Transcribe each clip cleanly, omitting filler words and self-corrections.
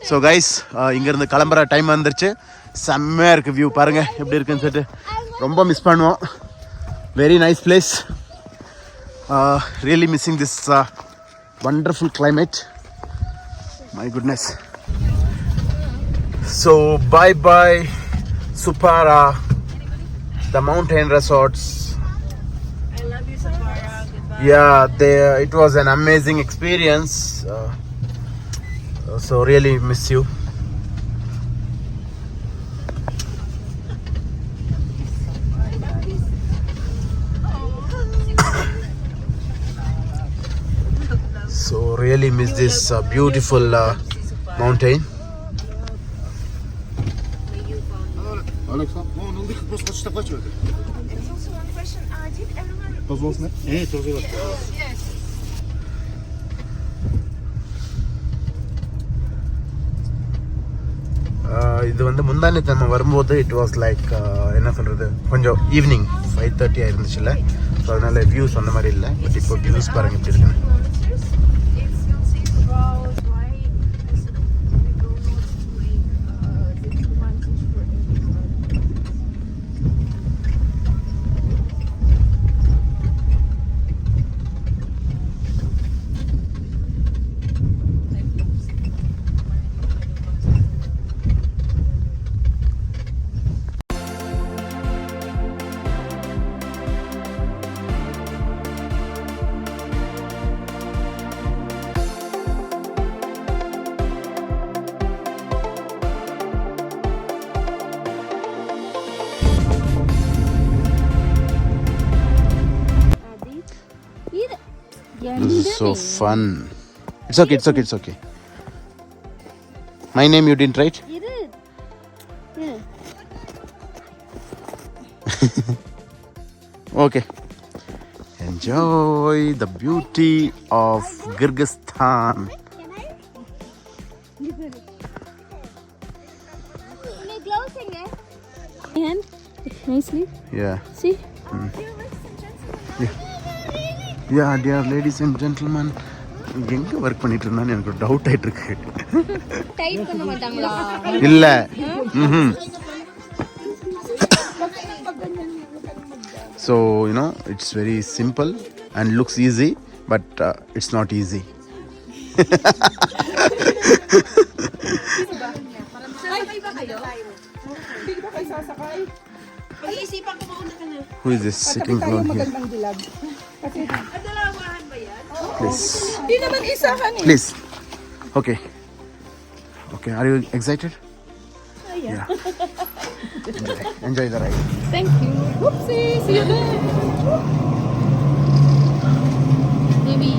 So guys இங்கேருந்து கிளம்புற time வந்துருச்சு. செம்மையாக இருக்குது வியூ, பாருங்கள் எப்படி இருக்குன்னு சொல்லிட்டு. ரொம்ப மிஸ் பண்ணுவோம். Very nice place. Really missing this wonderful climate. My goodness. So bye bye Supara, the mountain resorts. I love you, Supara. Goodbye. Yeah, it was an amazing experience. So really miss you. So really miss this beautiful mountain. Alexa, no ligt pas wat stapje. There's also one question. Did everyone? Pas was net? Nee, toch weer. Yes. இது வந்து முந்தானத்து நம்ம வரும்போது it was like என்ன சொல்கிறது, கொஞ்சம் evening 5:30 ஆயிருந்துச்சுல்ல. So அதனால views அந்த மாதிரி இல்லை. பட் இப்போ வியூஸ் பாருங்கள் எப்படி இருக்குன்னு. This is so fun. It's okay. My name you didn't write? Okay. Enjoy the beauty of Kyrgyzstan. And nicely. Yeah. See? Yeah, dear ladies and gentlemen. எங்க work பண்ணிட்டு இருந்தான்னு எனக்கு ஒரு டவுட் ஆயிட்டு இருக்கு. டைப் பண்ண மாட்டாங்களா? இல்ல. So, you know, it's very simple and looks easy, but it's not easy. Who is this sitting alone here? Please. Please. Okay. Are you excited? Yeah. Enjoy the ride. Thank you. Oopsie, see you there. Maybe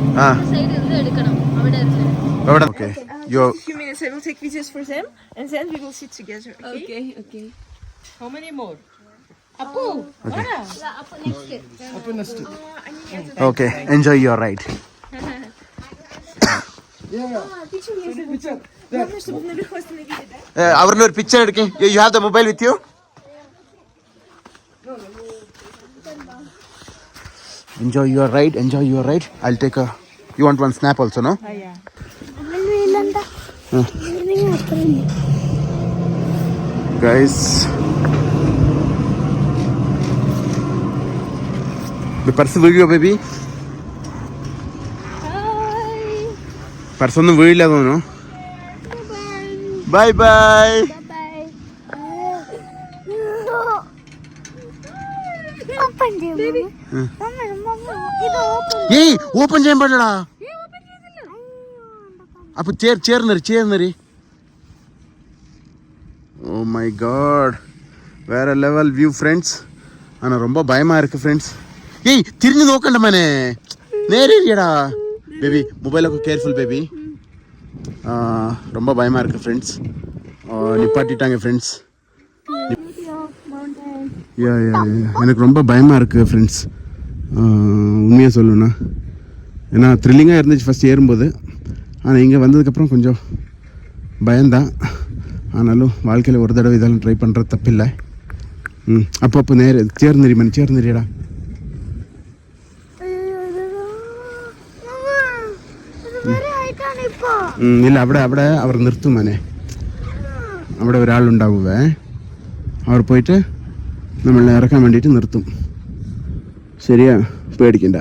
side இருந்து எடுக்கணும். அவட இருக்கு. Okay. A few minutes I will take videos for them and then we will sit together. Okay. How many more? Appu. Okay. Appu next. Okay. Enjoy your ride. Главное, чтобы наверху остановили, да? அவர்ல ஒரு picture எடுக்கேன். You have the mobile with you? Enjoy your ride. I'll take a. You want one snap also, no? Yeah. Guys. The person will go, baby. Person will go, no? Bye bye. Open baby. Hey, open చేయం పడడా. அப்ப சேர்னரி. Oh my god. வேற level view friends. ஆனா ரொம்ப பயமா இருக்கு friends. ஏய் திரும்பி நோக்கണ്ട மனே. நேரேறியடா. Baby மொபைலுக்கு கேர்ஃபுல் பேபி. ரொம்ப பயமா இருக்கு ஃப்ரெண்ட்ஸ். நிப்பாட்டிட்டாங்க ஃப்ரெண்ட்ஸ். யா எனக்கு ரொம்ப பயமாக இருக்குது ஃப்ரெண்ட்ஸ். உண்மையாக சொல்லணும்னா ஏன்னா த்ரில்லிங்காக இருந்துச்சு ஃபஸ்ட் ஏறும்போது. ஆனால் இங்கே வந்ததுக்கப்புறம் கொஞ்சம் பயந்தான். ஆனாலும் வாழ்க்கையில் ஒரு தடவை இதெல்லாம் ட்ரை பண்ணுறது தப்பில்லை. அப்பப்போ சேர்ந்துறியடா. ಇಲ್ಲ അവിടെ അവർ നിർത്തും മനെ. അവിടെ ഒരാളുണ്ടാവുവേ. അവർ പോയിട്ട് നമ്മളെ ഇറക്കാൻ വേണ്ടിയിട്ട് നിർത്തും. ശരിയാ, പേടിക്കണ്ട.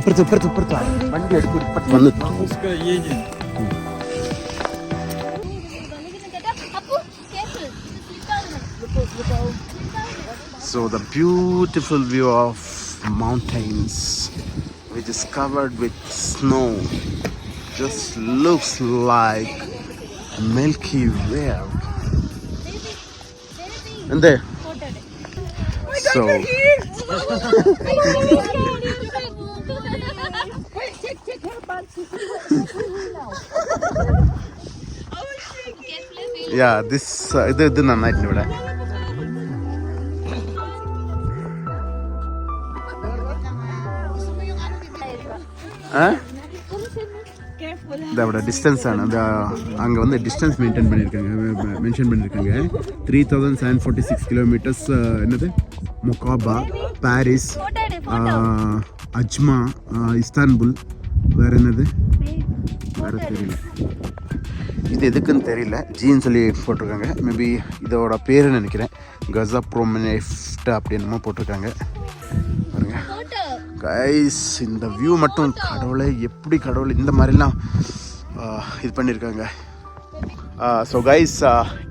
ഇപ്പുറത്ത് വണ്ടി എടുത്ത് ഇപ്പുറത്ത് വന്ന് So the beautiful view of mountains which is covered with snow just looks like Milky Way. And there. So yeah, this ഇത് നന്നായിട്ടുണ്ട് ഇവിടെ. இதோட டிஸ்டன்ஸ் ആണ് அங்கே வந்து டிஸ்டன்ஸ் மென்ஷன் பண்ணியிருக்காங்க 3746 கிலோமீட்டர்ஸ். என்னது, மொகாபா, பாரிஸ், அஜ்மா, இஸ்தான்புல், வேறு என்னது வேறு தெரியல. இது எதுக்குன்னு தெரியல, ஜின்னு சொல்லி போட்டிருக்காங்க. மேபி இதோட பேர் நினைக்கிறேன் கசா ப்ரோமெனெஃப்ட் அப்படின்னமோ போட்டிருக்காங்க. பாருங்க கைஸ், இந்த வியூ மட்டும் கடவுளை எப்படி கடவுள் இந்த மாதிரிலாம் இது பண்ணியிருக்காங்க. ஸோ கைஸ்,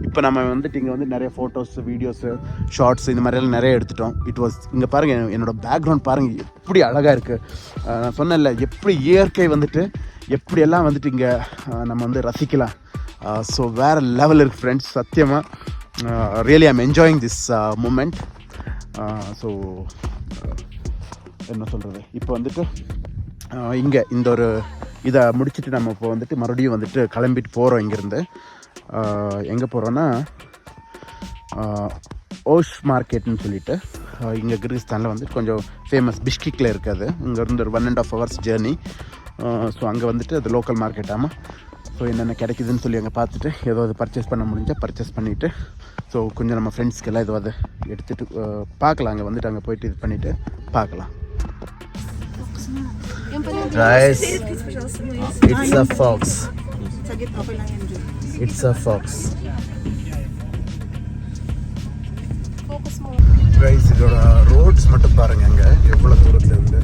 இப்போ நம்ம வந்துட்டு இங்கே வந்து நிறைய ஃபோட்டோஸ், வீடியோஸு, ஷார்ட்ஸ் இந்த மாதிரியெல்லாம் நிறைய எடுத்துட்டோம். இட் வாஸ் இங்கே பாருங்கள், என்னோடய பேக்ரவுண்ட் பாருங்கள் எப்படி அழகாக இருக்குது. நான் சொன்னேன்ல, எப்படி இயற்கை வந்துட்டு எப்படியெல்லாம் வந்துட்டு இங்கே நம்ம வந்து ரசிக்கலாம். ஸோ வேறு லெவல் இருக்குது ஃப்ரெண்ட்ஸ், சத்தியமாக really I'm enjoying this moment. So என்ன சொல்கிறது, இப்போ வந்துட்டு இங்கே இந்த ஒரு இதை முடிச்சுட்டு நம்ம இப்போ வந்துட்டு மறுபடியும் வந்துட்டு கிளம்பிட்டு போகிறோம். இங்கேருந்து எங்கே போகிறோன்னா ஓஷ் மார்க்கெட்னு சொல்லிட்டு இங்கே கிர்கிஸ்தானில் வந்துட்டு கொஞ்சம் ஃபேமஸ், பிஷ்கிக்கில் இருக்காது. இங்கேருந்து ஒரு 1.5 hours ஜேர்னி. ஸோ அங்கே வந்துட்டு அது லோக்கல் மார்க்கெட். ஆமாம், ஸோ என்னென்ன கிடைக்குதுன்னு சொல்லி அங்கே பார்த்துட்டு ஏதாவது பர்ச்சேஸ் பண்ண முடிஞ்சால் பர்ச்சேஸ் பண்ணிவிட்டு, ஸோ கொஞ்சம் நம்ம ஃப்ரெண்ட்ஸ்க்கெல்லாம் ஏதாவது எடுத்துகிட்டு பார்க்கலாம். அங்கே வந்துட்டு அங்கே போயிட்டு இது பண்ணிவிட்டு பார்க்கலாம். Guys, it's a fox. It's a fox. Guys, இதோட ரோட்ஸ் மட்டும் பாருங்க, அங்கே எவ்வளோ தூரத்தில் இருந்து.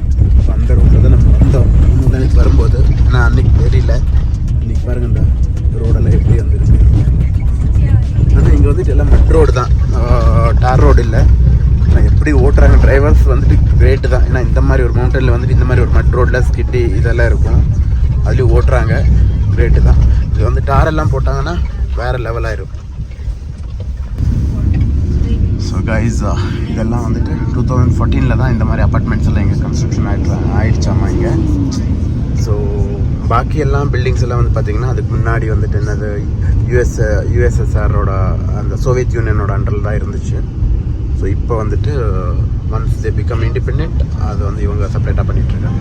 அந்த ரோட்டில் தான் நம்ம வந்தோம் முன்னாடி வரும்போது. நான் அன்றைக்கி தெரியல, இன்றைக்கி பாருங்க இந்த ரோடெல்லாம் எப்படி வந்துருக்கு. ஆனால் இங்கே வந்துட்டு எல்லாம் மட் ரோடு தான், டார் ரோடு இல்லை. ஆனால் எப்படி ஓட்டுறாங்க டிரைவர்ஸ் வந்துட்டு கிரேட்டு தான். ஏன்னா இந்த மாதிரி ஒரு மவுண்டனில் வந்துட்டு இந்த மாதிரி ஒரு மட் ரோடில் ஸ்கிட்டி இதெல்லாம் இருக்கும், அதுலேயும் ஓட்டுறாங்க, கிரேட்டு தான். இது வந்து டாரெல்லாம் போட்டாங்கன்னா வேறு லெவலாக இருக்கும். ஸோ கைஸ், இதெல்லாம் வந்துட்டு 2014 தான் இந்த மாதிரி அப்பார்ட்மெண்ட்ஸ் எல்லாம் இங்கே கன்ஸ்ட்ரக்ஷன் ஆகிடுச்சாமா இங்கே. ஸோ பாக்கி எல்லாம் பில்டிங்ஸ் எல்லாம் வந்து பார்த்திங்கன்னா அதுக்கு முன்னாடி வந்துட்டு என்னது யுஎஸ்எஸ்ஆரோட அந்த சோவியத் யூனியனோட அண்டரில் தான் இருந்துச்சு. ஸோ இப்போ வந்துட்டு ஒன்ஸ் தே பிகம் இண்டிபெண்ட், அது வந்து இவங்க செப்பரேட்டாக பண்ணிகிட்ருக்காங்க.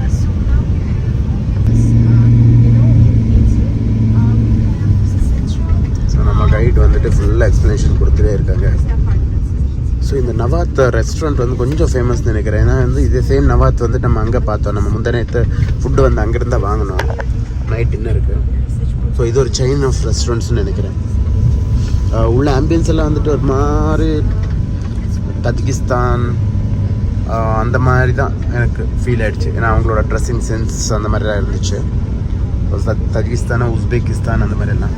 ஸோ நம்ம கைடு வந்துட்டு ஃபுல்லாக எக்ஸ்ப்ளனேஷன் கொடுத்துட்டே இருக்காங்க. ஸோ இந்த நவாத் ரெஸ்டாரண்ட் வந்து கொஞ்சம் ஃபேமஸ் நினைக்கிறேன். ஏன்னா வந்து இதே சேம் நவாத் வந்து நம்ம அங்கே பார்த்தோம், நம்ம முந்தினத்து ஃபுட்டு வந்து அங்கேருந்தா வாங்கினோம் நைட் டின்னருக்கு. ஸோ இது ஒரு செயின் ஆஃப் ரெஸ்டாரண்ட்ஸ்னு நினைக்கிறேன். உள்ள ஆம்பியன்ஸ் எல்லாம் வந்துட்டு ஒரு மாதிரி தஜிகிஸ்தான் அந்த மாதிரி தான் எனக்கு ஃபீல் ஆகிடுச்சு. ஏன்னா அவங்களோட ட்ரெஸ்ஸிங் சென்ஸ் அந்த மாதிரிலாம் இருந்துச்சு. தஜிகிஸ்தான், உஸ்பெகிஸ்தான் அந்த மாதிரிலாம்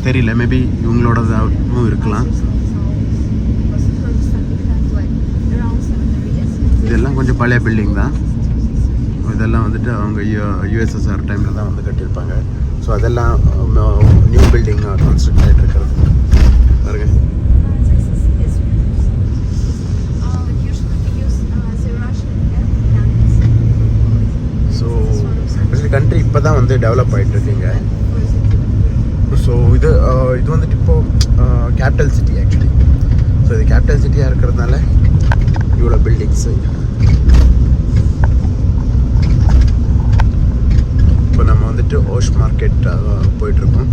தெரியல, மேபி இவங்களோடதாகவும் இருக்கலாம். இதெல்லாம் கொஞ்சம் பழைய பில்டிங் தான். இதெல்லாம் வந்துட்டு அவங்க யூஎஸ்எஸ்ஆர் டைமில் தான் வந்து கட்டியிருப்பாங்க. ஸோ அதெல்லாம் நியூ பில்டிங் கன்ஸ்ட்ரக்ட் ஆகிட்டு இருக்கிறது பாருங்க. ஸோ கண்ட்ரி இப்போ தான் வந்து டெவலப் ஆகிட்டுருக்குங்க. ஸோ இது வந்துட்டு இப்போது கேபிட்டல் சிட்டி ஆக்சுவலி. ஸோ இது கேபிட்டல் சிட்டியாக இருக்கிறதுனால இவ்வளோ பில்டிங்ஸு. இப்போ நம்ம வந்துட்டு ஓஷ் மார்க்கெட் போயிட்டுருக்கோம்.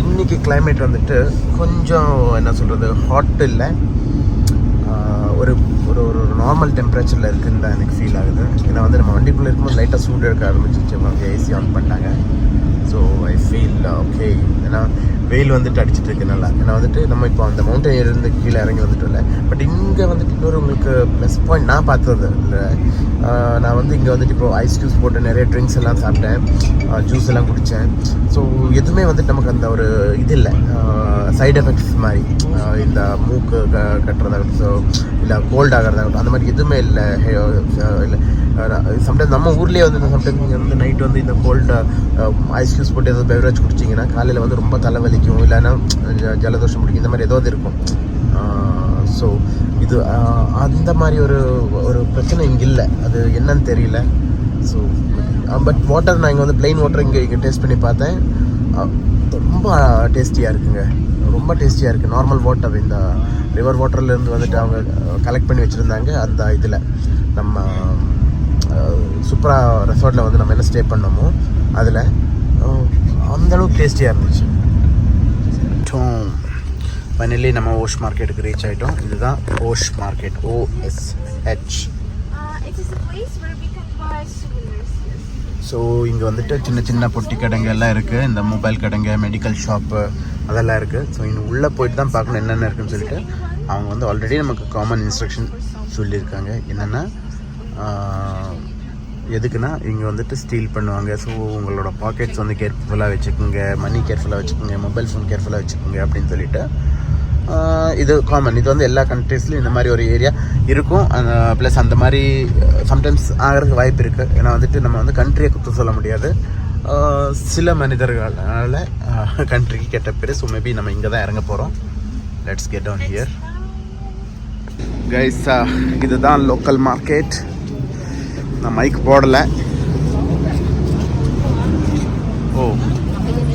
இன்னைக்கு கிளைமேட் வந்துட்டு கொஞ்சம் என்ன சொல்கிறது, ஹாட் இல்லை, ஒரு ஒரு ஒரு நார்மல் டெம்பரேச்சரில் இருக்குன்னு தான் எனக்கு ஃபீல் ஆகுது. ஏன்னா வந்து நம்ம வண்டிக்குள்ளே இருக்கும்போது லைட்டாக சூடு எடுக்க ஆரம்பிச்சிச்சு. அவங்க ஏசி ஆன் பண்ணிட்டாங்க. So I feel okay. ஏன்னா வெயில் வந்துட்டு அடிச்சுட்டு இருக்கு நல்லா. ஏன்னா வந்துட்டு நம்ம இப்போ அந்த மவுண்டன் ஏறிருந்து கீழே இறங்கி வந்துட்டோம்ல. பட் இங்கே வந்துட்டு இன்னொரு உங்களுக்கு ப்ளஸ் பாயிண்ட் நான் பார்த்தது இல்லை. நான் வந்து இங்கே வந்துட்டு இப்போ ஐஸ் க்யூப்ஸ் போட்டு நிறைய ட்ரிங்க்ஸ் எல்லாம் சாப்பிட்டேன், ஜூஸ் எல்லாம் குடித்தேன். ஸோ எதுவுமே வந்துட்டு நமக்கு அந்த ஒரு இது இல்லை, சைடு எஃபெக்ட்ஸ் மாதிரி இந்த மூக்கு கட்டுறதாகட்டும், ஸோ இல்லை கோல்ட் ஆகிறதாகட்டும், அந்த மாதிரி எதுவுமே இல்லை. இல்லை சம்டைம்ஸ் நம்ம ஊர்லேயே வந்து சம்டைம்ஸ் நீங்கள் வந்து நைட்டு வந்து இந்த கோல்டு ஐஸ் க்யூப்ஸ் போட்டு ஏதாவது பெவரேஜ் குடிச்சிங்கன்னா காலையில் வந்து ரொம்ப தலைவலிக்கும், இல்லைன்னா ஜலதோஷம் பிடிக்கும், இந்த மாதிரி ஏதாவது இருக்கும். ஸோ இது அந்த மாதிரி ஒரு பிரச்சனை இங்கே இல்லை. அது என்னன்னு தெரியல. ஸோ பட் வாட்டர் நான் இங்கே வந்து ப்ளைன் வாட்டர் இங்கே டேஸ்ட் பண்ணி பார்த்தேன். ரொம்ப டேஸ்டியாக இருக்குங்க, ரொம்ப டேஸ்டியாக இருக்குது. நார்மல் வாட்டர் இந்த ரிவர் வாட்டர்லேருந்து வந்துட்டு அவங்க கலெக்ட் பண்ணி வச்சுருந்தாங்க. அந்த இதில் நம்ம சூப்பரா ரெசார்ட்டில் வந்து நம்ம என்ன ஸ்டே பண்ணோமோ அதில் அந்தளவுக்கு டேஸ்டியாக இருந்துச்சு. ஃபைனலி நம்ம ஓஷ் மார்க்கெட்டுக்கு ரீச் ஆகிட்டோம். இதுதான் ஓஷ் மார்க்கெட், OSH. ஸோ இங்கே வந்துட்டு சின்ன சின்ன பொட்டி கடைங்க எல்லாம் இருக்குது. இந்த மொபைல் கடைங்க, மெடிக்கல் ஷாப்பு அதெல்லாம் இருக்குது. ஸோ இன்னும் உள்ளே போயிட்டு தான் பார்க்கணும் என்னென்ன இருக்குதுன்னு சொல்லிட்டு. அவங்க வந்து ஆல்ரெடி நமக்கு காமன் இன்ஸ்ட்ரக்ஷன் சொல்லியிருக்காங்க. என்னென்னா எதுக்குன்னா இங்கே வந்துட்டு ஸ்டீல் பண்ணுவாங்க. ஸோ உங்களோட பாக்கெட்ஸ் வந்து கேர்ஃபுல்லாக வச்சுக்கோங்க, மணி கேர்ஃபுல்லாக வச்சுக்கோங்க, மொபைல் ஃபோன் கேர்ஃபுல்லாக வச்சுக்கோங்க அப்படின்னு சொல்லிட்டு இது காமன். இது வந்து எல்லா கண்ட்ரீஸ்லையும் இந்த மாதிரி ஒரு ஏரியா இருக்கும். ப்ளஸ் அந்த மாதிரி சம்டைம்ஸ் ஆகிறதுக்கு வாய்ப்பு இருக்குது. ஏன்னா வந்துட்டு நம்ம வந்து கண்ட்ரியை குற்றம் சொல்ல முடியாது, சில மனிதர்களால் கண்ட்ரிக்கு கெட்ட பேர். ஸோ மேபி நம்ம இங்கே தான் இறங்க போகிறோம். Let's get down here guys. இதுதான் லோக்கல் மார்க்கெட். நான் மைக் போடலை. Oh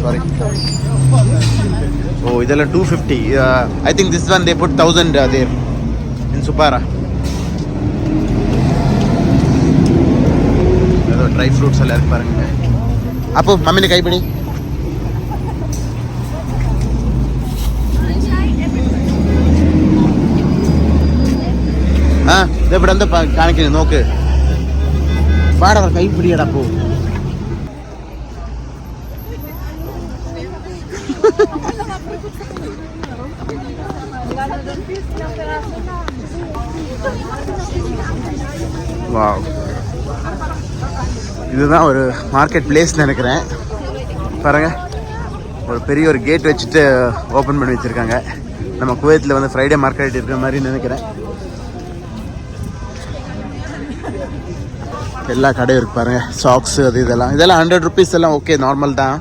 sorry. ஓ இதெல்லாம் 250. I think this one they put 1000 there in சுப்பாரா. ஏதோ ட்ரை ஃப்ரூட்ஸ் எல்லாம் இருக்கு பாருங்க. அப்போ மம்மினை கைப்பிடி. ഇവിടെ എന്താ കാണിക്കുന്നു നോക്ക്. പാടാ കൈ പിടിയടാ പോ. வாவ், இதுதான் ஒரு மார்க்கெட் பிளேஸ் நினைக்கிறேன். பாருங்க, ஒரு பெரிய ஒரு கேட் வச்சுட்டு ஓப்பன் பண்ணி வச்சுருக்காங்க. நம்ம குவைத்தில் வந்து ஃப்ரைடே மார்க்கெட் இருக்கிற மாதிரி நினைக்கிறேன். எல்லா கடையும் இருக்கு பாருங்க, சாக்ஸு அது இதெல்லாம் 100 rupees எல்லாம் ஓகே, நார்மல் தான்.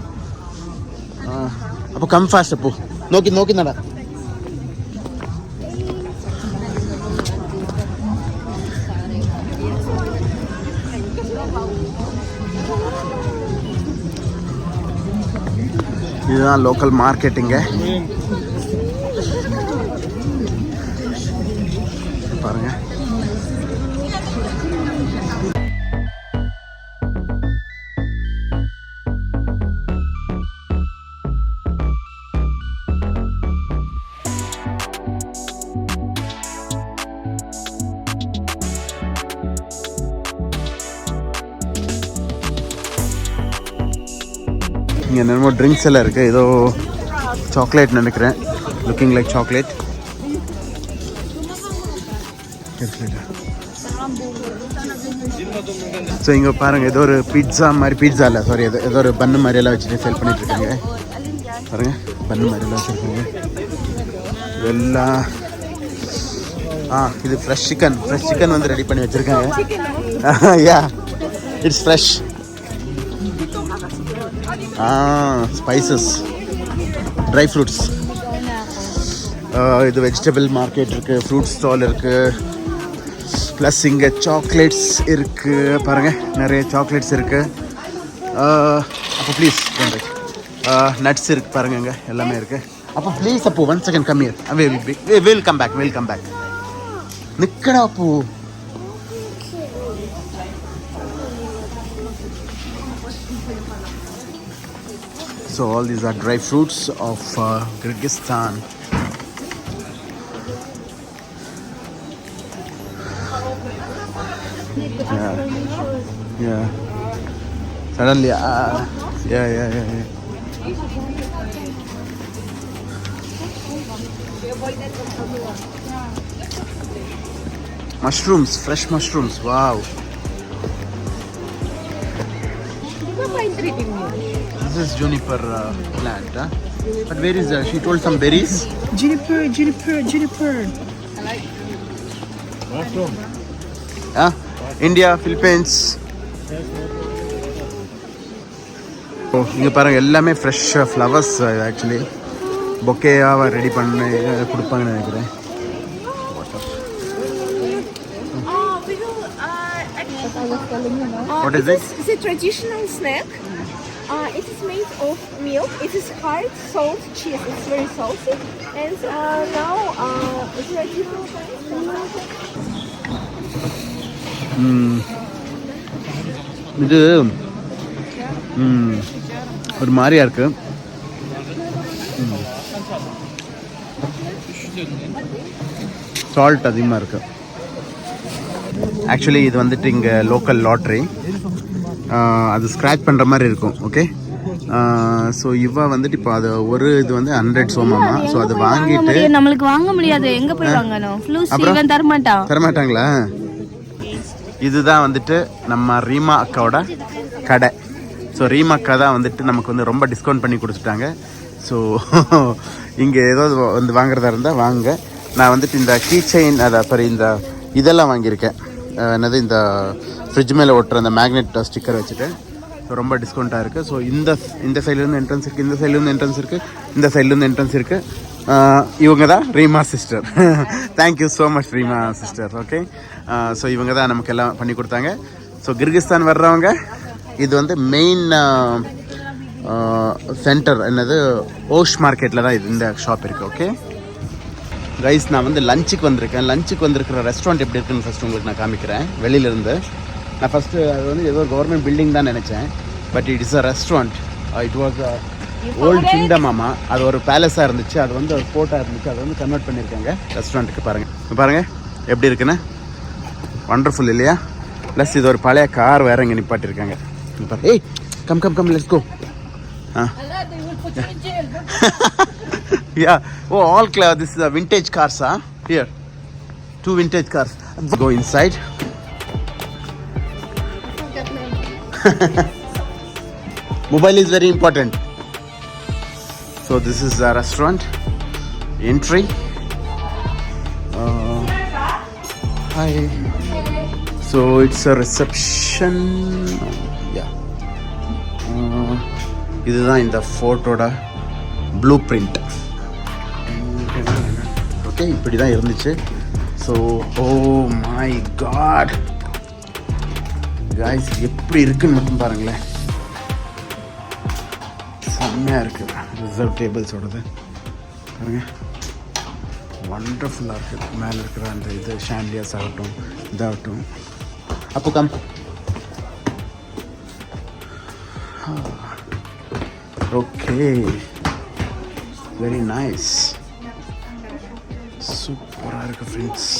அப்போ கம் ஃபாஸ்ட். அப்போ நோக்கி நட. இதுதான் லோக்கல் மார்க்கெட்டுங்க. பாருங்க, இங்கே என்னமோ ட்ரிங்க்ஸ் எல்லாம் இருக்குது. ஏதோ சாக்லேட் நினைக்கிறேன், லுக்கிங் லைக் சாக்லேட். ஸோ இங்கே பாருங்கள் ஏதோ ஒரு பீட்சா மாதிரி, பீட்சா இல்லை சாரி, ஏதோ ஒரு பன்னு மாதிரியெல்லாம் வச்சுட்டு சேல் பண்ணிகிட்ருக்காங்க. பாருங்கள் பன்னு மாதிரியெல்லாம் வச்சுருக்காங்க இதெல்லாம். இது ஃப்ரெஷ் சிக்கன் வந்து ரெடி பண்ணி வச்சுருக்காங்க. Yeah it's fresh. Spices, dry fruits. இது வெஜிடபிள் மார்க்கெட் இருக்குது, ஃப்ரூட் ஸ்டால் இருக்குது. ப்ளஸ் இங்கே சாக்லேட்ஸ் இருக்குது பாருங்கள், நிறைய சாக்லேட்ஸ் இருக்குது. அப்போ ப்ளீஸ் நட்ஸ் இருக்குது பாருங்கள், இங்கே எல்லாமே இருக்குது. அப்போ ப்ளீஸ் அப்போ 1 second come here. Will come back. நிற்கடா அப்போ. So all these are dry fruits of Kyrgyzstan. Yeah. Suddenly, yeah. Mushrooms, fresh mushrooms. Wow. This is juniper plant, huh? But where is she told some berries? Juniper. Huh? India, Philippines. இங்கே பாருங்கள் எல்லாமே fresh flowers. Actually பொக்கேயாக ready பண்ணி கொடுப்பாங்கன்னு நினைக்கிறேன். What is it? It's a traditional snack. It is made of milk. It is hard, salt, cheese. It's very salty. And now it's ready to இது ஒரு மாதிரியா இருக்கு. சால்ட் அதிகமாக இருக்கு. ஆக்சுவலி இது வந்துட்டு இங்கே லோக்கல் லாட்ரி. அது ஸ்க்ராட்ச் பண்ணுற மாதிரி இருக்கும். ஓகே, ஸோ இவ வந்துட்டு இப்போ அது ஒரு இது வந்து 100 சோமாமா. ஸோ அது வாங்கிட்டு நம்மளுக்கு வாங்க முடியாது, எங்க போய் வாங்கணும்? ஃப்ளூஸ் தரமாட்டாங்களா? இதுதான் வந்துட்டு நம்ம ரீமா அக்காவோட கடை. ஸோ ரீமா அக்கா தான் வந்துட்டு நமக்கு வந்து ரொம்ப டிஸ்கவுண்ட் பண்ணி கொடுத்துட்டாங்க. ஸோ இங்கே ஏதாவது வந்து வாங்குறதா இருந்தால் வாங்க. நான் வந்துட்டு இந்த கீ செயின், சாரி இந்த இதெல்லாம் வாங்கியிருக்கேன். என்னது இந்த ஃப்ரிட்ஜ் மேலே ஒட்டுற அந்த மேக்னெட் ஸ்டிக்கர் வச்சுட்டு. ஸோ ரொம்ப டிஸ்கவுண்ட்டாக இருக்குது. ஸோ இந்த சைட்லேருந்து என்ட்ரன்ஸ் இருக்குது, இந்த சைட்லேருந்து என்ட்ரன்ஸ் இருக்குது, இந்த சைட்லேருந்து என்ட்ரன்ஸ் இருக்குது. இவங்க தான் Reema sister. Thank you so much Reema sister. Okay, so இவங்க தான் நமக்கு எல்லாம் பண்ணி கொடுத்தாங்க. ஸோ கிர்கிஸ்தான் வர்றவங்க இது வந்து மெயின் சென்டர் என்னது ஓஷ் மார்க்கெட்டில் தான் இது இந்த ஷாப் இருக்குது. ஓகே கைஸ், நான் வந்து லஞ்சுக்கு வந்திருக்கேன். லஞ்சுக்கு வந்திருக்கிற ரெஸ்டாரண்ட் எப்படி இருக்குன்னு ஃபஸ்ட்டு உங்களுக்கு நான் காமிக்கிறேன் வெளியிலேருந்து. நான் ஃபஸ்ட்டு அது வந்து ஏதோ கவர்மெண்ட் பில்டிங் தான் நினச்சேன். But it is a restaurant. It was old kingdom. ஆமாம், அது ஒரு பேலஸாக இருந்துச்சு, அது வந்து ஒரு ஃபோர்ட்டாக இருந்துச்சு, அதை வந்து கன்வெர்ட் பண்ணியிருக்காங்க ரெஸ்டாரண்ட்டுக்கு. பாருங்கள் எப்படி இருக்குன்னு. வண்டர்ஃபுல் இல்லையா? ப்ளஸ் இது ஒரு பழைய கார் வேறு இங்கே நிப்பாட்டியிருக்காங்க. ஏய் come let's go. Yeah. Oh, all this is a vintage cars, huh? Here, 2 vintage cars. Go inside. Mobile is very important. So this is the restaurant entry. Hi. So it's a reception. Yeah. இதுதான் இந்த ஃபோட்டோட blue print. Okay, இப்படி தான் இருந்துச்சு. So oh my god guys, எப்படி இருக்குன்னு மட்டும் பாருங்களேன். செம்மையாக இருக்குது. ரிசர்வ் டேபிள்ஸோடது பாருங்க, வண்டர்ஃபுல்லாக இருக்குது. மேலே இருக்கிற அந்த இது ஷாண்டியர்ஸ் ஆகட்டும், இதாகட்டும். அப்போ கம். Okay, very nice. சூப்பராக இருக்குது ஃப்ரெண்ட்ஸ்,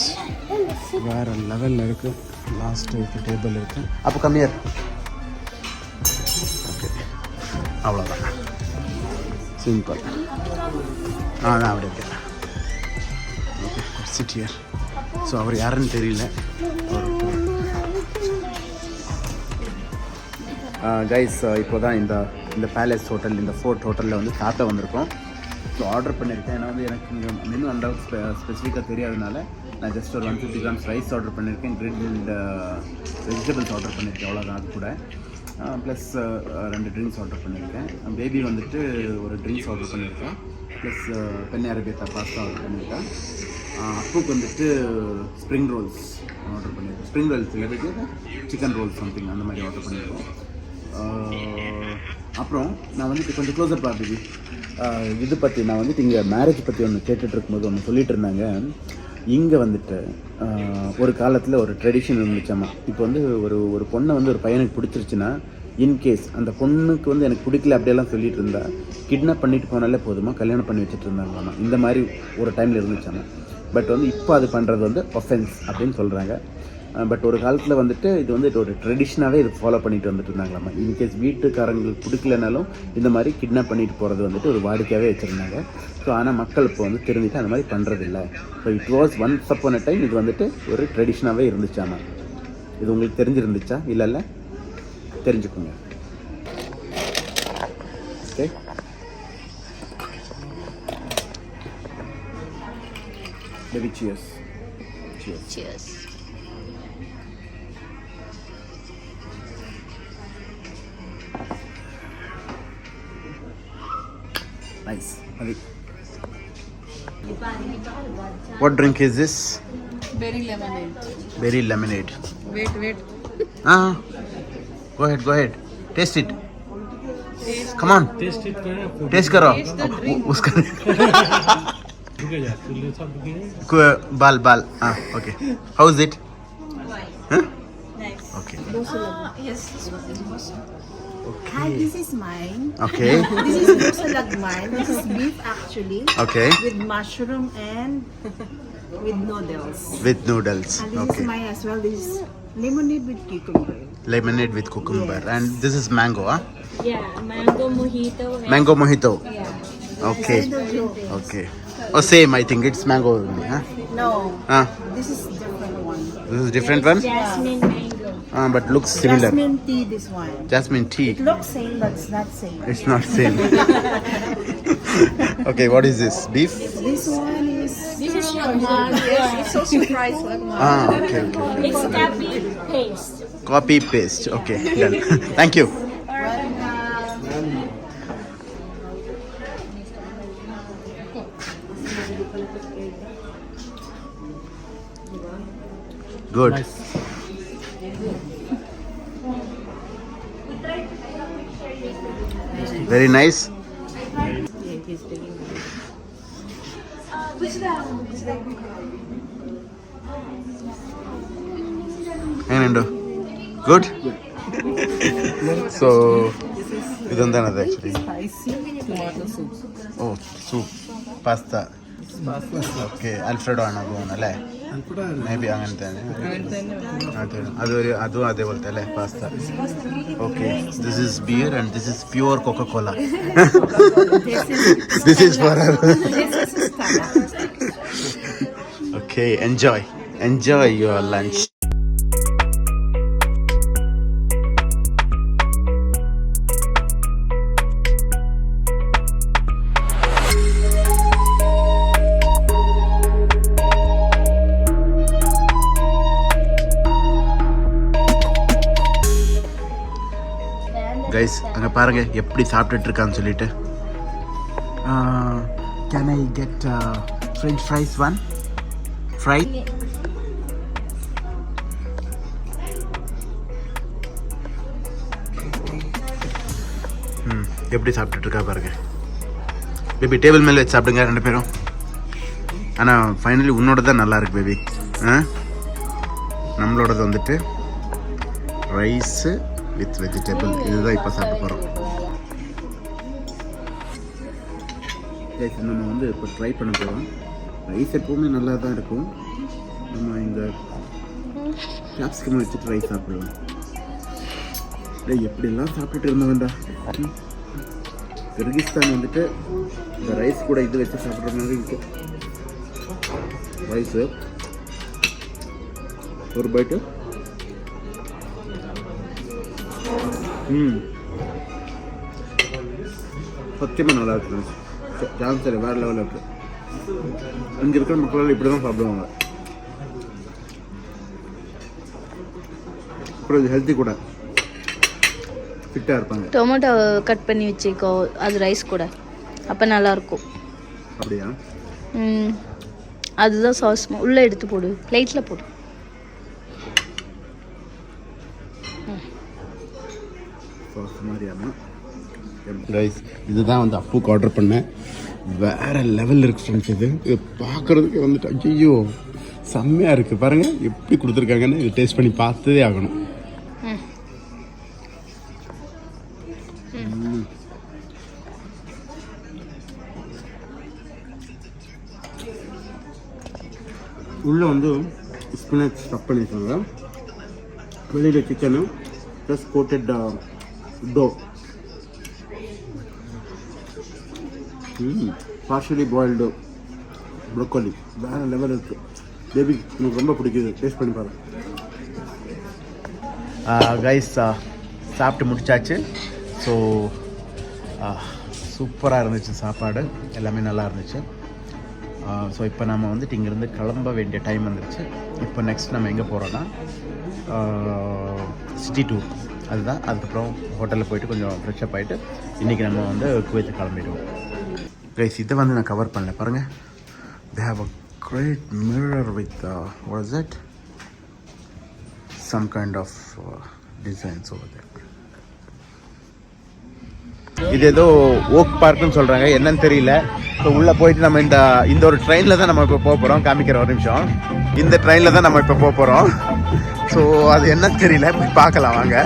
வேறு லெவலில் இருக்குது. லாஸ்ட்டு டேபிள் இருக்குது. அப்போ கம்மியார். ஓகே, அவ்வளோதான், சிம்பிள். நான் அப்படி இருக்கேன். Okay, chit here. ஸோ அவர் யாருன்னு தெரியல. கைஸ் இப்போ தான் இந்த பேலஸ் ஹோட்டல், இந்த ஃபோர்ட் ஹோட்டலில் வந்து சாப்பிட வந்திருக்கோம். ஸோ ஆர்டர் பண்ணியிருக்கேன். ஏன்னா வந்து எனக்கு இங்கே மெனு அந்த ஸ்பெசிஃபிக்காக தெரியாதனால நான் ஜஸ்ட் ஒரு 150 grams ரைஸ் ஆர்டர் பண்ணியிருக்கேன், கிரில்ட் வெஜிடபிள்ஸ் ஆர்டர் பண்ணியிருக்கேன், அவ்வளோதான். அது கூட ப்ளஸ் 2 ட்ரிங்க்ஸ் ஆர்டர் பண்ணியிருக்கேன். பேபி வந்துட்டு ஒரு ட்ரிங்க்ஸ் ஆர்டர் பண்ணியிருக்கேன், plus penne arrabbiata pasta order பண்ணியிருக்கேன். அப்புக்கு வந்துட்டு ஸ்ப்ரிங் ரோல்ஸ் ஆர்டர் பண்ணியிருக்கேன். ஸ்ப்ரிங் ரோல்ஸ் இல்லைக்கு சிக்கன் ரோல்ஸ் சம்திங் அந்த மாதிரி ஆர்டர் பண்ணியிருக்கோம். அப்புறம் நான் வந்துட்டு கொஞ்சம் க்ளோஸ்அப் பேபி இது பற்றி நான் வந்துட்டு இங்கே மேரேஜ் பற்றி ஒன்று கேட்டுட்டு இருக்கும்போது ஒன்று சொல்லிட்டு இருந்தாங்க. இங்கே வந்துட்டு ஒரு காலத்தில் ஒரு ட்ரெடிஷன் இருந்துச்சாமா. இப்போ வந்து ஒரு பொண்ணை வந்து ஒரு பையனுக்கு பிடிச்சிருச்சுன்னா, இன்கேஸ் அந்த பொண்ணுக்கு வந்து எனக்கு பிடிக்கல அப்படியெல்லாம் சொல்லிட்டு இருந்தா கிட்னாப் பண்ணிட்டு போனாலே போதுமா, கல்யாணம் பண்ணி வச்சுட்டு இருந்தாங்களாமா. இந்த மாதிரி ஒரு டைமில் இருந்துச்சாமா. பட் வந்து இப்போ அது பண்ணுறது வந்து ஒஃபென்ஸ் அப்படின்னு சொல்கிறாங்க. பட் ஒரு காலத்தில் வந்துட்டு இது வந்து ஒரு ட்ரெடிஷனாகவே இது ஃபாலோ பண்ணிட்டு வந்துட்டு இருந்தாங்களாமா. இன்கேஸ் வீட்டுக்காரங்களுக்கு பிடிக்கலனாலும் இந்த மாதிரி கிட்னாப் பண்ணிட்டு போகிறது வந்துட்டு ஒரு வாடிக்கையாகவே வச்சுருந்தாங்க. ஸோ ஆனால் மக்கள் இப்போ வந்து தெரிஞ்சுட்டு அந்த மாதிரி பண்ணுறதில்ல. So it was once upon a time இது வந்துட்டு ஒரு ட்ரெடிஷனாகவே இருந்துச்சாமா. இது உங்களுக்கு தெரிஞ்சிருந்துச்சா? இல்லைல்ல, தெரிஞ்சுக்கோங்க. Okay, baby, cheers. Cheers. Nice. What drink is this? Berry lemonade. Berry lemonade. Wait. Go ahead. Taste it. Come on. Taste करो. उसका बाल. Okay. How is it? Huh? Nice. Okay. Yes, this one is awesome. Hi, this is mine. Okay. This is Busalagman. This is beef actually. Okay. With mushroom and with noodles. With noodles. And this Okay. is mine as well. This is lemonade with cucumber. Lemonade with cucumber. Yes. And this is mango, huh? Yeah, mango mojito. Mango mojito. Yeah. Okay. Hello. Okay. Oh, same. I think it's mango only, huh? No, Ah, this is different one. this is different one. Jasmine mango. But looks similar. Jasmine tea, this one. Jasmine tea. It looks same, but it's not same. It's not same. Okay, what is this? Beef? This one is. This is lagman. Yes, it's also fried lagman. Okay. It's copy paste. Copy paste. Okay, done. Thank you. Good. Very nice. എങ്ങനെയുണ്ടോ? Good. So ഇതെന്താണത് actually? Spicy tomato soup. Oh, soup, pasta. Okay, alfredo ആണോ തോന്നുന്നു അല്ലേ? May be അങ്ങനെ തന്നെ. അതും അതേപോലത്തെ അല്ലേ, pasta. Okay, this is beer and this is pure coca cola. This is for okay, enjoy your lunch. Guys அங்கே பாருங்க எப்படி சாப்பிட்டுட்டு இருக்கான்னு சொல்லிட்டு. Can I get French fries one fry? எப்படி சாப்பிட்டுட்டு இருக்கா பாருங்க. பேபி டேபிள் மேலே வச்சு சாப்பிடுங்க 2 பேரும். ஆனால் ஃபைனலி உன்னோட தான் நல்லா இருக்கு பேபி. நம்மளோடது வந்துட்டு ரைஸு வித் வெஜிடபிள். இதுதான் இப்போ சாப்பிட போகிறோம். நம்ம வந்து இப்போ ட்ரை பண்ண போகிறோம். ரைஸ் எப்போவுமே நல்லா தான் இருக்கும். நம்ம இந்த கேப்சிகம் வச்சுட்டு ரைஸ் சாப்பிடலாம். எப்படிலாம் சாப்பிட்டுட்டு இருந்த வேண்டாம். கிர்கிஸ்தான் வந்துட்டு இந்த ரைஸ் கூட இது வச்சு சாப்பிட்ற மாதிரி இருக்கு. ரைஸு ஒரு பைட்டு சத்தியமாக நல்லா இருக்கு ஃப்ரெண்ட்ஸ். ஜான்சரி வேறு லெவலில் இருக்குது. இங்கே இருக்கிற மக்கள் இப்படி தான் சாப்பிடுவாங்க. அப்புறம் இது ஹெல்த்தி கூட, ஃபிட்டாக இருப்பாங்க. டொமேட்டோ கட் பண்ணி வச்சுக்கோ, அது ரைஸ் கூட, அப்போ நல்லாயிருக்கும். அப்படியா? அதுதான் சாஸ். உள்ளே எடுத்து போடு, பிளேட்டில் போடு. சாஸ் மாதிரியாமா ரைஸ். இதுதான் வந்து அப்புக்கு ஆர்டர் பண்ணேன். வேறு லெவலில் இருக்குது ஃப்ரெண்ட்ஸ். இது பார்க்குறதுக்கு வந்துட்டு ஐயோ செம்மையாக இருக்குது. பாருங்கள் எப்படி கொடுத்துருக்காங்கன்னு. இது டேஸ்ட் பண்ணி பார்த்ததே ஆகணும். உள்ளே வந்து ஸ்பினச் ஸ்டப் பண்ணியிருக்காங்க. வெளியில் chicken plus coated dough, partially boiled broccoli. வேறு லெவல் இருக்குது. பேபி எனக்கு ரொம்ப பிடிக்குது. டேஸ்ட் பண்ணி பாருங்கள். கைஸ் சாப்பிட்டு முடிச்சாச்சு. ஸோ சூப்பராக இருந்துச்சு சாப்பாடு, எல்லாமே நல்லா இருந்துச்சு. ஸோ இப்போ நம்ம வந்துட்டு இங்கேருந்து கிளம்ப வேண்டிய டைம் வந்துருச்சு. இப்போ நெக்ஸ்ட் நம்ம எங்கே போகிறோன்னா சிட்டி டூர், அதுதான். அதுக்கப்புறம் ஹோட்டலில் போயிட்டு கொஞ்சம் ஃப்ரெஷ்ஷப் ஆகிட்டு இன்றைக்கி நம்ம வந்து குவைத்து கிளம்பிடுவோம். கைஸ் இதை வந்து நான் கவர் பண்ணல பாருங்கள். They have a great mirror with what is that, some kind of designs over there. இது ஏதோ ஓக் பார்க்குன்னு சொல்கிறாங்க, என்னன்னு தெரியல. ஸோ உள்ளே போயிட்டு நம்ம இந்த ஒரு ட்ரெயினில் தான் நம்ம இப்போ போக போகிறோம். காமிக்கிற ஒரு நிமிஷம். இந்த ட்ரெயினில் தான் நம்ம இப்போ போக போகிறோம். ஸோ அது என்னன்னு தெரியல, போய் பார்க்கலாம் வாங்க.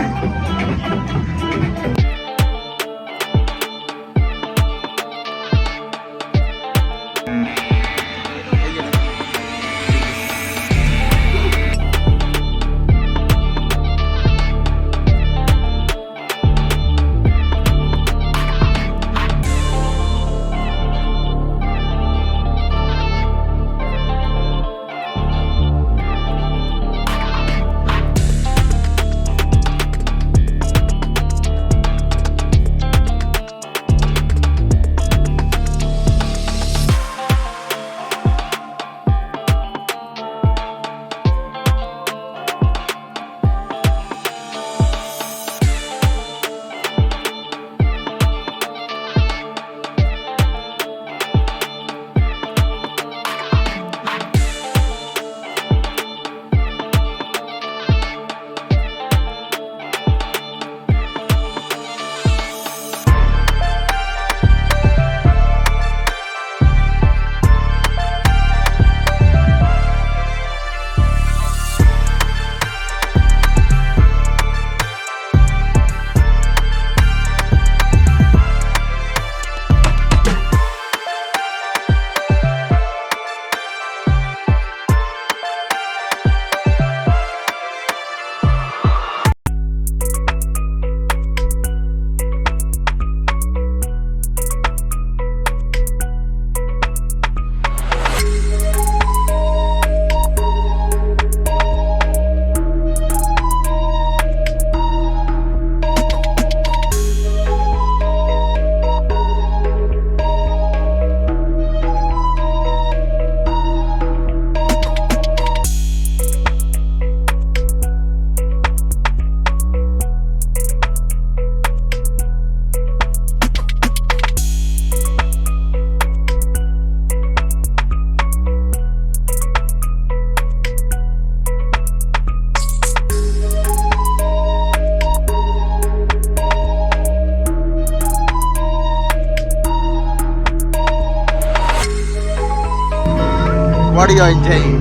What are you enjoying?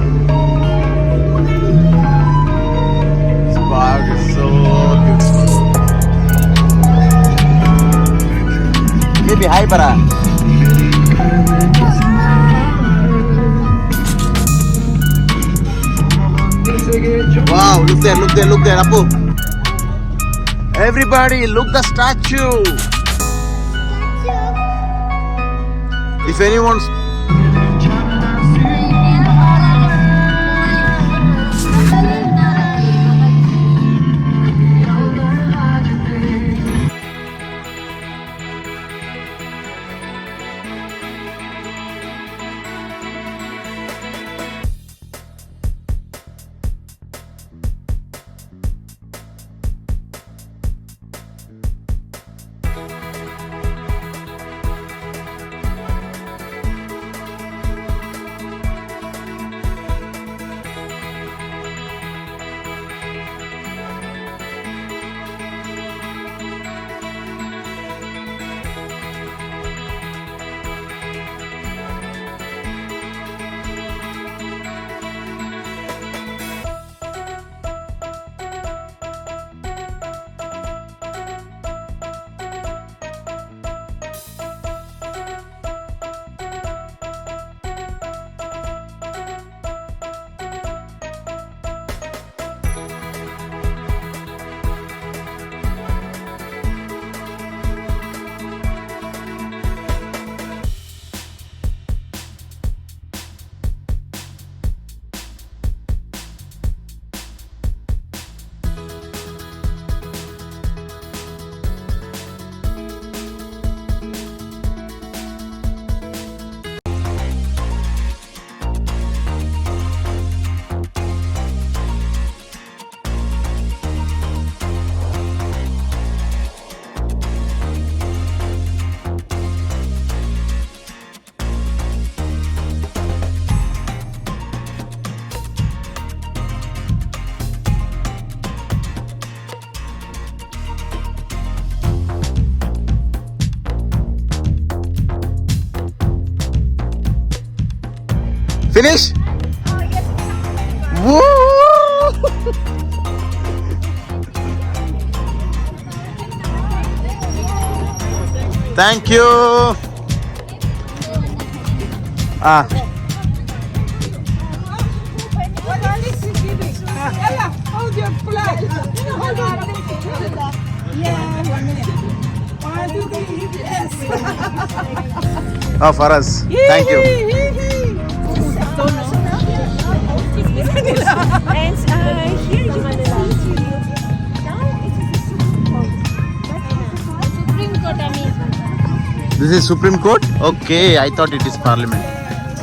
This park is so beautiful. Maybe hi, Bara. Wow, look there, look there, look there, Apu. Everybody, look the statue. If anyone's Finish? Woo! Thank you. Hold your flag. Hold on. Yeah, 1 minute. 1, 2, 3, yes. Oh, for us. Thank you. And here you can see now it is the Supreme Court. This is Supreme Court? Okay, I thought it is Parliament.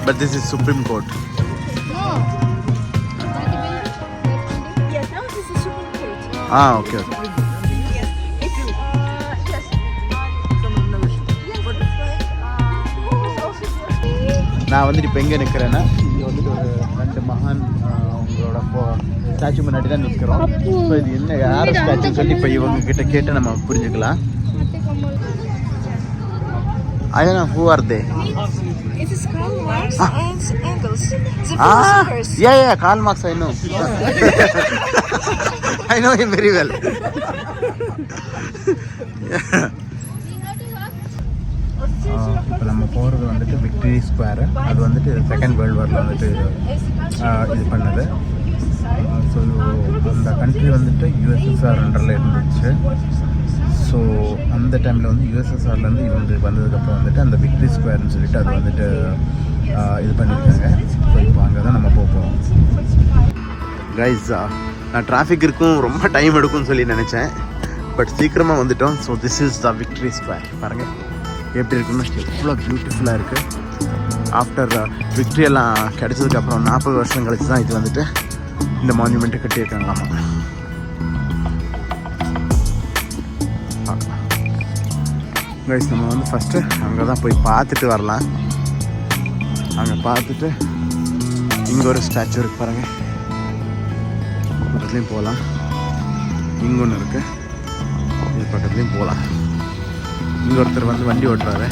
But this is Supreme Court. Yes, now this is Supreme Court. Okay. Yes. It's yes. நான் வந்துட்டு இப்போ எங்கே நிற்கிறேன்னா இங்கே வந்துட்டு ஒரு 2 மகான் அவங்களோட statue முன்னாடி தான் நிற்கிறோம். ஸோ இது என்ன யார் ஸ்டாச்சுன்னு சொல்லி இப்போ இவங்க கிட்ட கேட்டு நம்ம புரிஞ்சுக்கலாம். ஐயா who are they? It is Karl Marx and Engels, the philosophers. Yeah, Karl Marx, I know. I know him very well. இப்போ நம்ம போகிறது வந்துட்டு விக்டரி ஸ்கொயர். அது வந்துட்டு செகண்ட் வேர்ல்டு வாரில் வந்துட்டு இது பண்ணது. ஸோ அந்த கண்ட்ரி வந்துட்டு யுஎஸ்எஸ்ஆர் அண்டரில் இருந்துச்சு. ஸோ அந்த டைமில் வந்து யுஎஸ்எஸ்ஆர்லேருந்து இவங்க வந்ததுக்கப்புறம் வந்துட்டு அந்த விக்டரி ஸ்கொயர்னு சொல்லிட்டு அது வந்துட்டு இது பண்ணியிருக்காங்க. ஸோ இப்போ அங்கே தான் நம்ம போகிறோம். கைஸ், நான் டிராஃபிக் இருக்கும் ரொம்ப டைம் எடுக்கும்னு சொல்லி நினச்சேன். பட் சீக்கிரமாக வந்துட்டோம். So this is the victory square. பாருங்கள் எப்படி இருக்குன்னா எவ்வளோ பியூட்டிஃபுல்லாக இருக்குது. ஆஃப்டர் விக்ட்ரி எல்லாம் கிடச்சதுக்கப்புறம் 40 வருஷம் கழிச்சு தான் இது வந்துட்டு இந்த மான்யூமெண்ட்டை கட்டியிருக்காங்களாமா. கைஸ், நம்ம வந்து ஃபஸ்ட்டு அங்கே தான் போய் பார்த்துட்டு வரலாம். அங்கே பார்த்துட்டு இங்கே ஒரு ஸ்டாச்சு இருக்குது பாருங்கள், பக்கத்துலேயும் போகலாம். இங்கே ஒன்று இருக்குது, இது பக்கத்துலேயும் போகலாம். இங்கே ஒருத்தர் வந்து வண்டி ஓட்டுறாரு.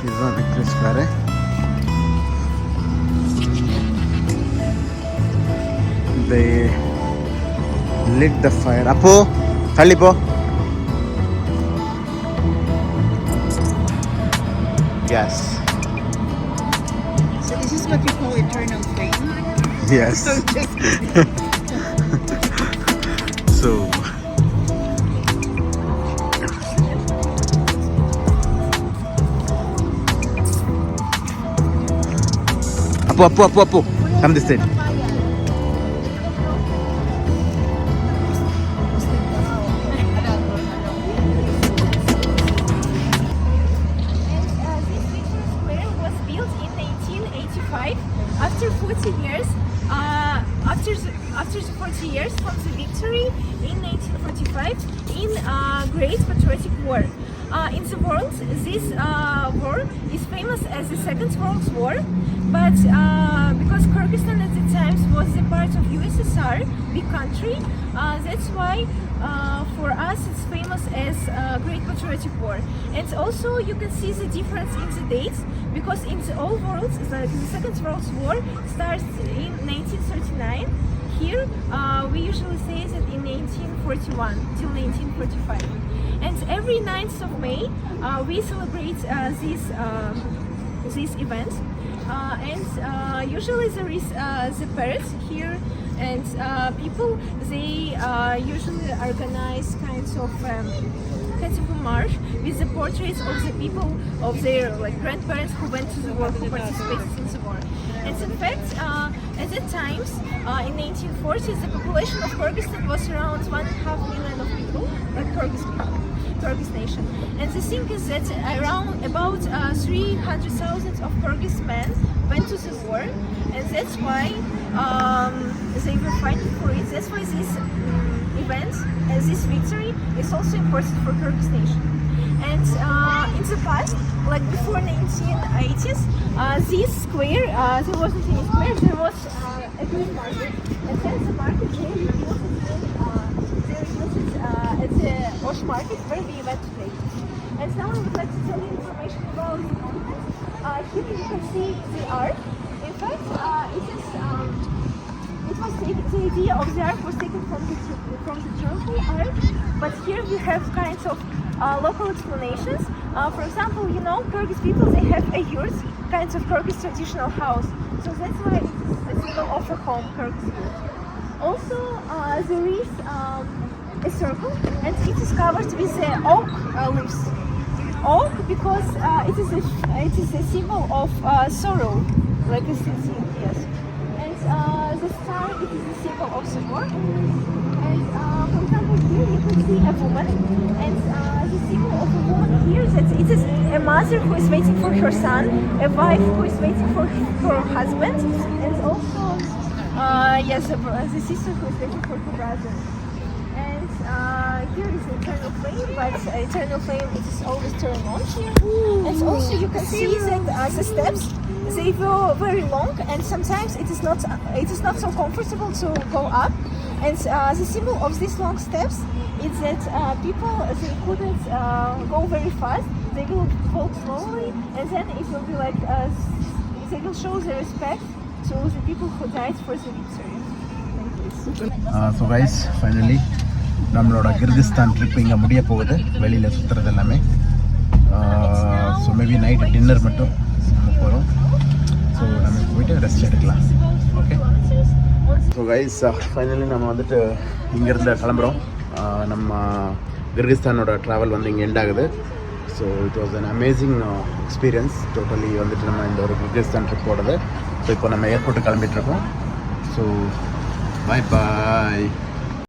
இதுதான் victory square. They lit the fire. அப்போ தள்ளிப்போ. Yes. So this is what you call eternal flame. Yes. So Apu. Come this side. After 40 years, after the 40 years from the victory in 1945 in Great Patriotic War. In the world, this war is famous as the Second World War, but because Kyrgyzstan at the time was a part of USSR, big country, that's why for us it's famous as Great Patriotic War. And also you can see the difference in the dates, because in the old world, the Second World War starts in 1939. Here we usually say that in 1941 till 1945. And every 9th of May we celebrate this event. And usually there is the parade here, and people, they usually organize kinds of a march with the portraits of the people, of their grandparents who went to the war, who participated in the war. And in fact, at that times, in 1940s, the population of Kyrgyzstan was around 1.5 million of people, like Kyrgyz nation. And the thing is that about 300,000 of Kyrgyz men went to the war, and that's why they were fighting for it. That's why this event, this victory, is also important for Kyrgyz nation. And in the past, like before 1980s, this square, there wasn't any square, there was a green market. And then the market they rebuilt it at the Osh market where we went today. And now I would like to tell you information about the monument. Here you can see the art. In fact, the idea of the art was taken from the Turku art, but here we have kinds of local explanations. For example, you know, Kyrgyz people, they have a yurt, kinds of Kyrgyz traditional house. So that's why it's a symbol of a home, Kyrgyz yurt. Also, there is a circle, and it is covered with oak leaves. Oak because it is a symbol of sorrow, like a season, yes. And the star, it is the symbol of the war. And for example, here you can see a woman, and the symbol of a woman here that it is a mother who is waiting for her son, a wife who is waiting for her husband, and also yes, the sister who is waiting for her brother. And here is the eternal flame, but eternal flame it is always turned on here. And also you can see that the steps, they go very long, and sometimes it is not so comfortable to go up. And the symbol of these long steps is that people they couldn't go very fast. They will walk slowly, and then it will be like they will show their respect to the people who died for the victory. So guys finally நம்மளோட Kyrgyzstan trip இங்கே முடிய போகுது, வெளியில் சுற்றுறது எல்லாமே. So maybe night dinner மட்டும் நம்ம போகிறோம். ஸோ நம்ம போயிட்டு ரெஸ்ட் எடுக்கலாம். ஓகே ஸோ கைஸ் ஃபைனலி நம்ம வந்துட்டு இங்கேருந்து கிளம்புறோம். நம்ம கிர்கிஸ்தானோட ட்ராவல் வந்து இங்கே எண்ட் ஆகுது. So it was an amazing experience. Totally வந்துட்டு நம்ம இந்த ஒரு கிர்கிஸ்தான் ட்ரிப் போடுறது. ஸோ இப்போ நம்ம ஏர்போர்ட்டு கிளம்பிட்டுருக்கோம். So bye bye.